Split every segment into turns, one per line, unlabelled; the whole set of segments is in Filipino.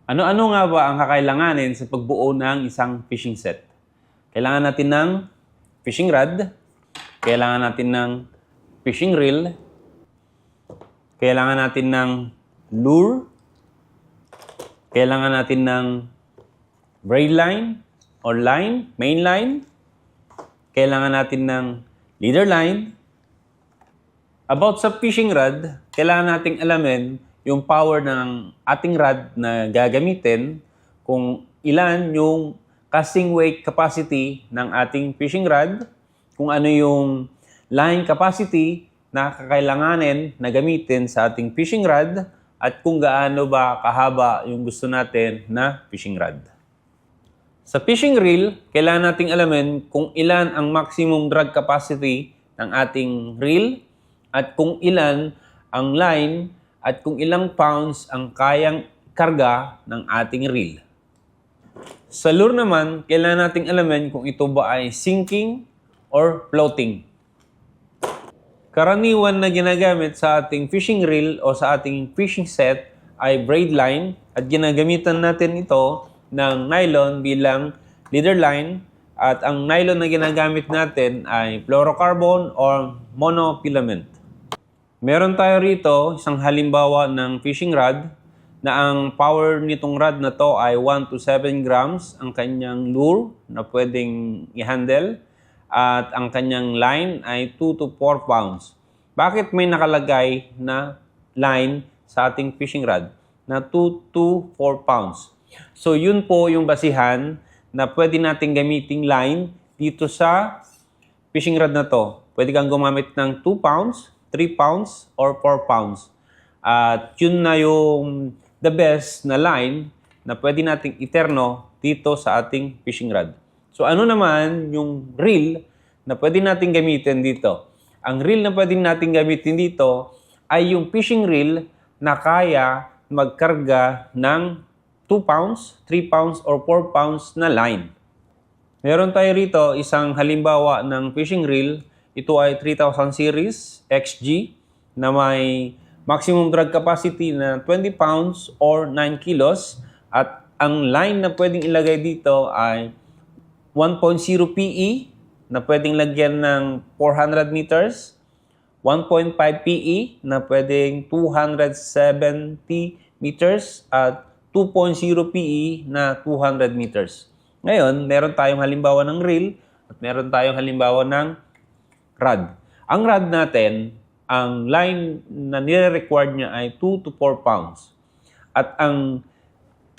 Ano-ano nga ba ang kakailanganin sa pagbuo ng isang fishing set? Kailangan natin ng fishing rod, kailangan natin ng fishing reel, kailangan natin ng lure, kailangan natin ng braid line or line, main line, kailangan natin ng leader line. About sa fishing rod, kailangan nating alamin yung power ng ating rod na gagamitin, kung ilan yung casting weight capacity ng ating fishing rod, kung ano yung line capacity na kakailanganin na gamitin sa ating fishing rod, at kung gaano ba kahaba yung gusto natin na fishing rod. Sa fishing reel, kailangan nating alamin kung ilan ang maximum drag capacity ng ating reel, at kung ilan ang line, at kung ilang pounds ang kayang karga ng ating reel. Sa lure naman, kailangan nating alamin kung ito ba ay sinking or floating. Karaniwan na ginagamit sa ating fishing reel o sa ating fishing set ay braid line, at ginagamitan natin ito ng nylon bilang leader line, at ang nylon na ginagamit natin ay fluorocarbon or monofilament. Meron tayo rito isang halimbawa ng fishing rod na ang power nitong rod na to ay 1 to 7 grams ang kanyang lure na pwedeng i-handle, at ang kanyang line ay 2 to 4 pounds. Bakit may nakalagay na line sa ating fishing rod na 2 to 4 pounds? So yun po yung basihan na pwede nating gamiting line dito sa fishing rod na to. Pwede kang gumamit ng 2 pounds, 3 pounds, or 4 pounds. At yun na yung the best na line na pwede nating iterno dito sa ating fishing rod. So ano naman yung reel na pwede nating gamitin dito? Ang reel na pwede nating gamitin dito ay yung fishing reel na kaya magkarga ng 2 pounds, 3 pounds, or 4 pounds na line. Meron tayo rito isang halimbawa ng fishing reel. Ito ay 3000 series XG na may maximum drag capacity na 20 pounds or 9 kilos. At ang line na pwedeng ilagay dito ay 1.0 PE na pwedeng lagyan ng 400 meters, 1.5 PE na pwedeng 270 meters, at 2.0 PE na 200 meters. Ngayon, meron tayong halimbawa ng reel at meron tayong halimbawa ng rod. Ang rod natin, ang line na nire-required niya ay 2 to 4 pounds. At ang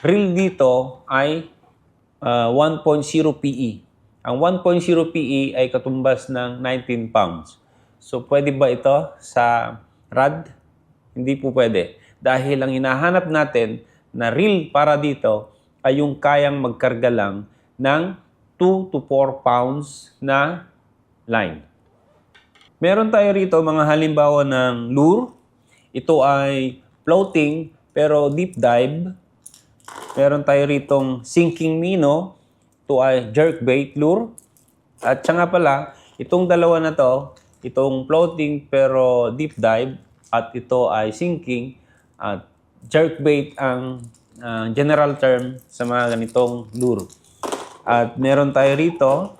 reel dito ay 1.0 PE. Ang 1.0 PE ay katumbas ng 19 pounds. So, pwede ba ito sa rod? Hindi po pwede. Dahil ang hinahanap natin na reel para dito ay yung kayang magkarga lang ng 2 to 4 pounds na line. Meron tayo rito mga halimbawa ng lure. Ito ay floating pero deep dive. Meron tayo ritong sinking minnow. Ito ay jerkbait lure. At siya nga pala, itong dalawa na to, itong floating pero deep dive at ito ay sinking, at jerkbait ang general term sa mga ganitong lure. At meron tayo rito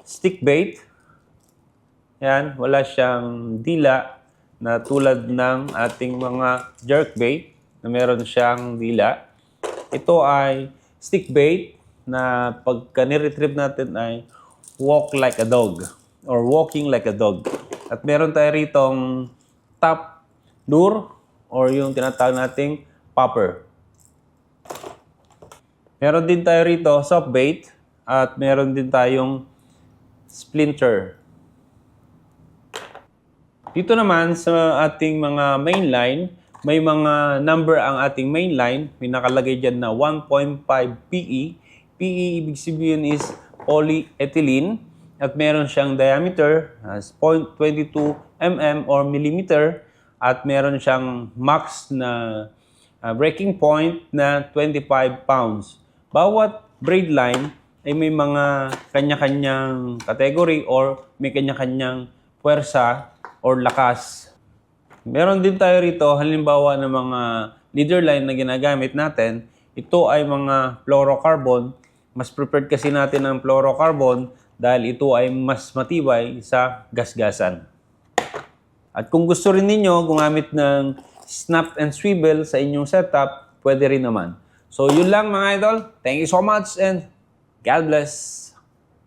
stick bait. Yan, wala siyang dila na tulad ng ating mga jerkbait na meron siyang dila. Ito ay stick bait na pagka ni-retrieve natin ay walk like a dog or walking like a dog. At meron tayo ritong top lure or yung tinatawag nating popper. Meron din tayo rito soft bait at meron din tayong splinter. Dito naman sa ating mga main line, may mga number ang ating main line. May nakalagay dyan na 1.5 PE. PE ibig sabihin is polyethylene. At meron siyang diameter as 0.22 mm or millimeter. At meron siyang max na breaking point na 25 pounds. Bawat braid line ay may mga kanya-kanyang category or may kanya-kanyang puwersa or lakas. Meron din tayo rito halimbawa ng mga leader line na ginagamit natin. ito ay mga fluorocarbon. Mas preferred kasi natin ang fluorocarbon dahil ito ay mas matibay sa gasgasan. At kung gusto rin ninyo gumamit ng snap and swivel sa inyong setup, pwede rin naman. So yun lang mga idol. Thank you so much and God bless.